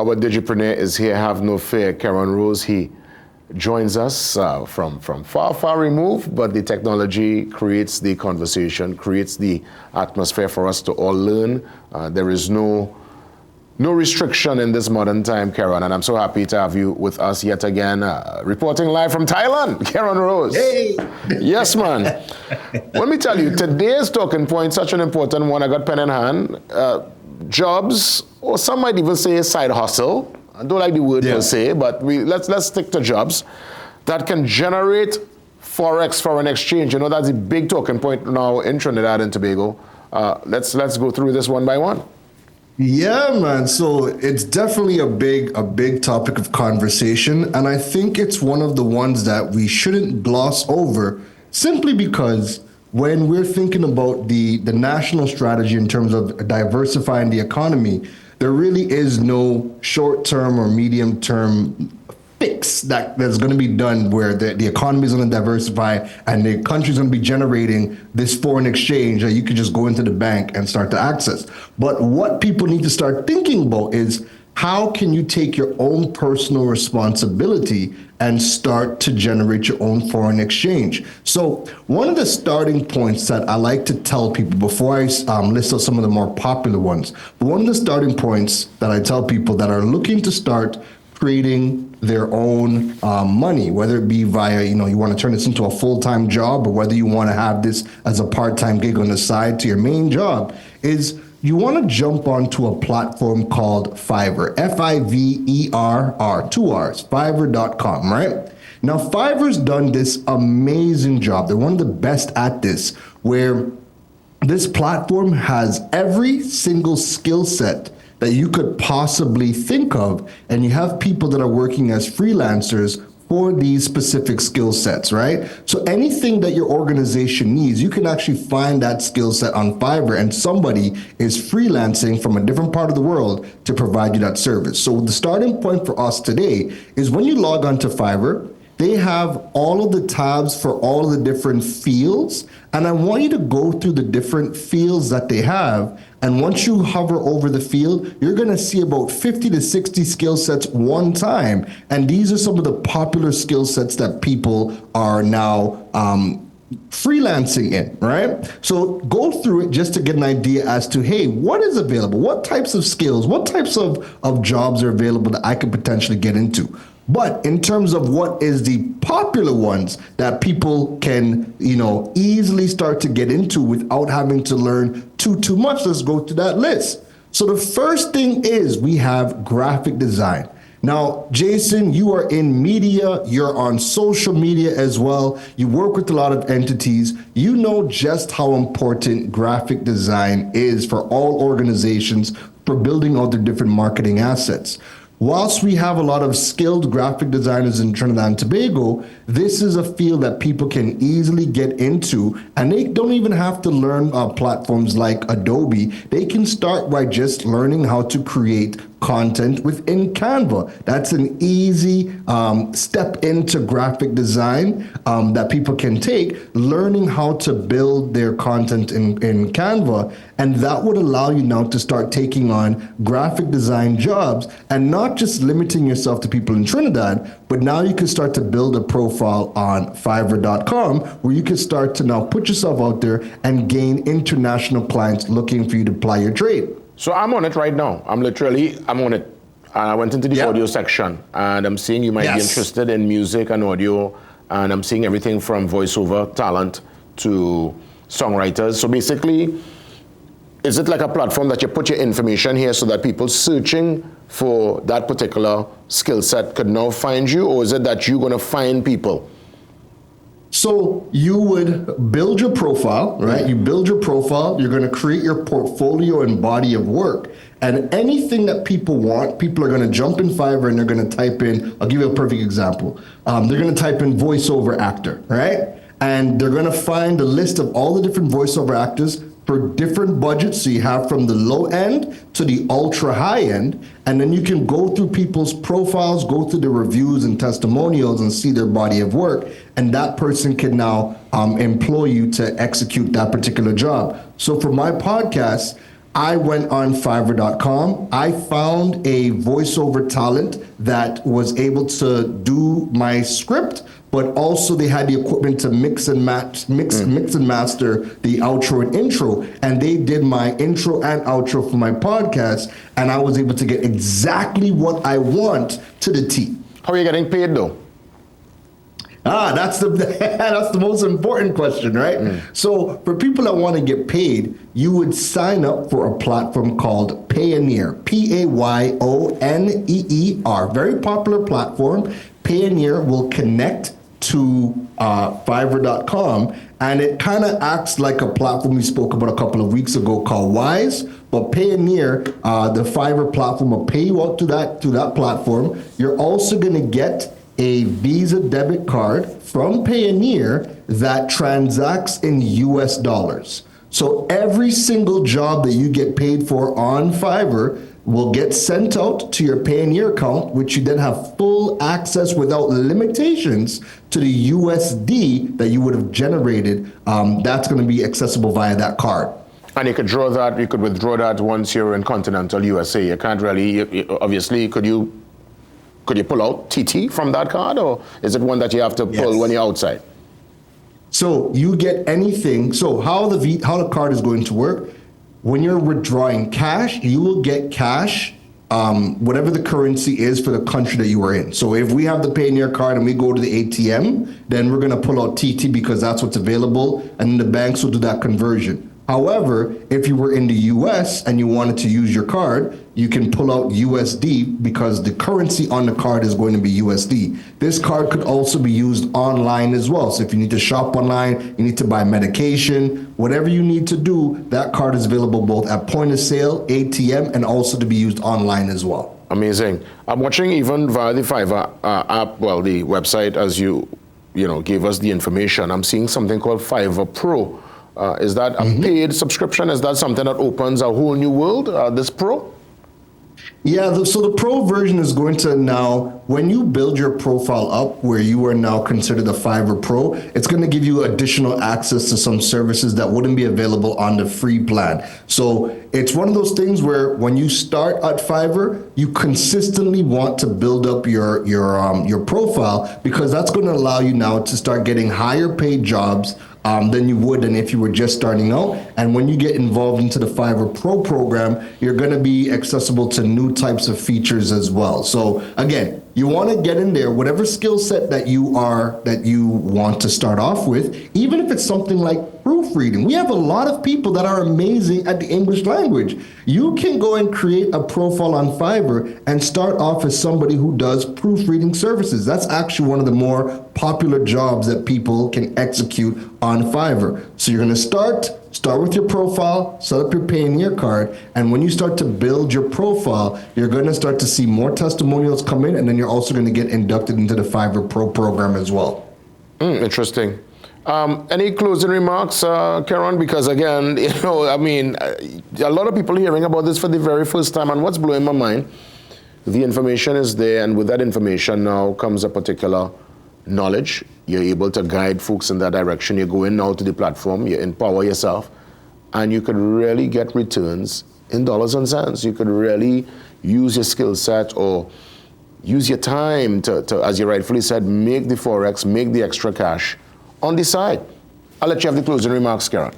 Our Digipreneur is here, have no fear. Keron Rose, he joins us from far removed, but the technology creates the conversation, creates the atmosphere for us to all learn. There is no restriction in this modern time, Keron, and I'm so happy to have you with us yet again, reporting live from Thailand, Keron Rose. Hey! Yes, man. Let me tell you, today's talking point, such an important one, I got pen in hand, jobs, or some might even say side hustle. I don't like the word per se, but let's stick to jobs that can generate forex, foreign exchange. You know, that's a big talking point now in Trinidad and Tobago. Let's go through this one by one. Yeah, man. So it's definitely a big topic of conversation, and I think it's one of the ones that we shouldn't gloss over, simply because when we're thinking about the national strategy in terms of diversifying the economy, there really is no short-term or medium-term fix that's going to be done where the economy is going to diversify and the country's going to be generating this foreign exchange that you could just go into the bank and start to access. But what people need to start thinking about is, how can you take your own personal responsibility and start to generate your own foreign exchange? So one of the starting points that I like to tell people before I list out some of the more popular ones, but one of the starting points that I tell people that are looking to start creating their own money, whether it be via, you want to turn this into a full-time job, or whether you want to have this as a part-time gig on the side to your main job, is you want to jump onto a platform called Fiverr, Fiverr, 2 R's, Fiverr.com, right? Now, Fiverr's done this amazing job. They're one of the best at this, where this platform has every single skill set that you could possibly think of, and you have people that are working as freelancers for these specific skill sets, right? So anything that your organization needs, you can actually find that skill set on Fiverr, and somebody is freelancing from a different part of the world to provide you that service. So the starting point for us today is, when you log on to Fiverr, they have all of the tabs for all of the different fields, and I want you to go through the different fields that they have. And once you hover over the field, you're going to see about 50 to 60 skill sets one time. And these are some of the popular skill sets that people are now freelancing in, right? So go through it just to get an idea as to, hey, what is available? What types of skills, what types of jobs are available that I could potentially get into? But in terms of what is the popular ones that people can, easily start to get into without having to learn too much, let's go to that list. So the first thing is, we have graphic design. Now, Jason, you are in media, you're on social media as well. You work with a lot of entities. You know just how important graphic design is for all organizations for building out their different marketing assets. Whilst we have a lot of skilled graphic designers in Trinidad and Tobago, this is a field that people can easily get into, and they don't even have to learn platforms like Adobe. They can start by just learning how to create content within Canva. That's an easy step into graphic design that people can take, learning how to build their content in Canva, and that would allow you now to start taking on graphic design jobs, and not just limiting yourself to people in Trinidad, but now you can start to build a profile on Fiverr.com, where you can start to now put yourself out there and gain international clients looking for you to ply your trade. So I'm on it right now. I'm on it. I went into the audio section, and I'm seeing you might be interested in music and audio, and I'm seeing everything from voiceover talent to songwriters. So basically, is it like a platform that you put your information here so that people searching for that particular skill set could now find you, or is it that you're going to find people? So you would build your profile, right? You build your profile, you're going to create your portfolio and body of work. And anything that people want, people are going to jump in Fiverr and they're going to type in, I'll give you a perfect example. They're going to type in voiceover actor, right? And they're going to find a list of all the different voiceover actors for different budgets. So you have from the low end to the ultra high end, and then you can go through people's profiles, go through the reviews and testimonials and see their body of work, and that person can now employ you to execute that particular job. So for my podcast, I went on Fiverr.com. I found a voiceover talent that was able to do my script, but also they had the equipment to mix and master the outro and intro. And they did my intro and outro for my podcast, and I was able to get exactly what I want to the T. How are you getting paid though? That's the most important question, right? So for people that want to get paid, you would sign up for a platform called Payoneer, Payoneer. Very popular platform. Payoneer will connect to Fiverr.com, and it kind of acts like a platform we spoke about a couple of weeks ago called Wise. But Payoneer, the Fiverr platform, will pay you out to that platform. You're also going to get a Visa debit card from Payoneer that transacts in US dollars. So every single job that you get paid for on Fiverr will get sent out to your Payoneer account, which you then have full access without limitations to the USD that you would have generated. That's going to be accessible via that card. And you could withdraw that once you're in continental USA. You can't really, obviously, could you pull out TT from that card, or is it one that you have to pull when you're outside? So you get anything. So how the card is going to work, when you're withdrawing cash, you will get cash, whatever the currency is for the country that you are in. So if we have the Payoneer card and we go to the ATM, then we're going to pull out TT because that's what's available, and then the banks will do that conversion. However, if you were in the US and you wanted to use your card, you can pull out USD because the currency on the card is going to be USD. This card could also be used online as well. So if you need to shop online, you need to buy medication, whatever you need to do, that card is available both at point of sale, ATM, and also to be used online as well. Amazing. I'm watching even via the Fiverr app, the website, as you gave us the information. I'm seeing something called Fiverr Pro. Is that a paid subscription? Is that something that opens a whole new world, this Pro? Yeah, so the Pro version is going to now, when you build your profile up where you are now considered a Fiverr Pro, it's going to give you additional access to some services that wouldn't be available on the free plan. So it's one of those things where when you start at Fiverr, you consistently want to build up your profile, because that's going to allow you now to start getting higher paid jobs than you would than if you were just starting out. And when you get involved into the Fiverr Pro program, you're going to be accessible to new types of features as well. So again, you want to get in there, whatever skill set that you want to start off with, even if it's something like proofreading. We have a lot of people that are amazing at the English language. You can go and create a profile on Fiverr and start off as somebody who does proofreading services. That's actually one of the more popular jobs that people can execute on Fiverr. So you're going to start with your profile, set up your Payoneer card, and when you start to build your profile, you're going to start to see more testimonials come in, and then you're also going to get inducted into the Fiverr Pro program as well. Interesting. Any closing remarks, Keron? Because again, a lot of people hearing about this for the very first time, and what's blowing my mind, the information is there, and with that information now comes a particular knowledge. You're able to guide folks in that direction. You go in now to the platform, you empower yourself, and you could really get returns in dollars and cents. You could really use your skill set or use your time to, as you rightfully said, make the forex, make the extra cash on the side. I'll let you have the closing remarks, Keron.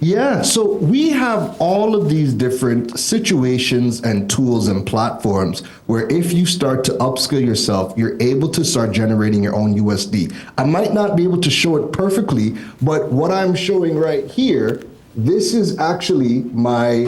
Yeah, so we have all of these different situations and tools and platforms where if you start to upskill yourself, you're able to start generating your own USD. I might not be able to show it perfectly, but what I'm showing right here, this is actually my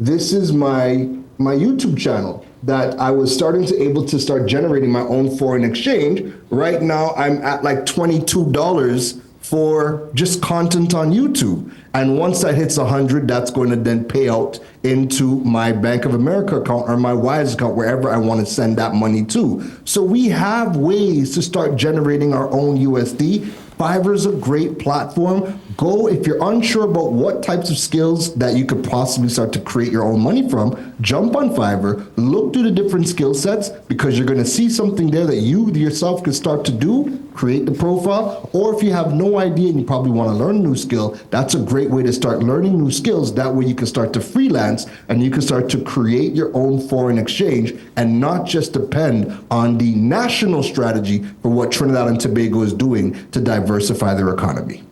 YouTube channel that I was starting to able to start generating my own foreign exchange. Right now, I'm at like $22 for just content on YouTube. And once that hits 100, that's going to then pay out into my Bank of America account or my Wise account, wherever I want to send that money to. So we have ways to start generating our own USD. Fiverr is a great platform. Go, if you're unsure about what types of skills that you could possibly start to create your own money from, jump on Fiverr, look through the different skill sets, because you're going to see something there that you yourself could start to do create the profile. Or if you have no idea and you probably want to learn a new skill, that's a great way to start learning new skills. That way you can start to freelance and you can start to create your own foreign exchange and not just depend on the national strategy for what Trinidad and Tobago is doing to diversify their economy.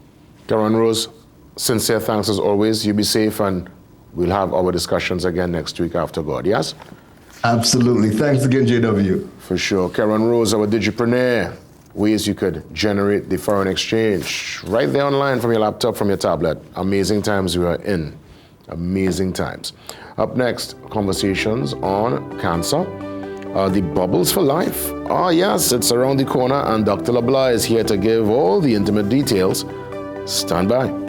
Keron Rose, sincere thanks as always. You be safe, and we'll have our discussions again next week after God, yes? Absolutely. Thanks again, JW. For sure. Keron Rose, our Digipreneur. Ways you could generate the foreign exchange right there online from your laptop, from your tablet. Amazing times we are in. Amazing times. Up next, conversations on cancer. The bubbles for life. Oh yes, it's around the corner, and Dr. Labla is here to give all the intimate details. Stand by.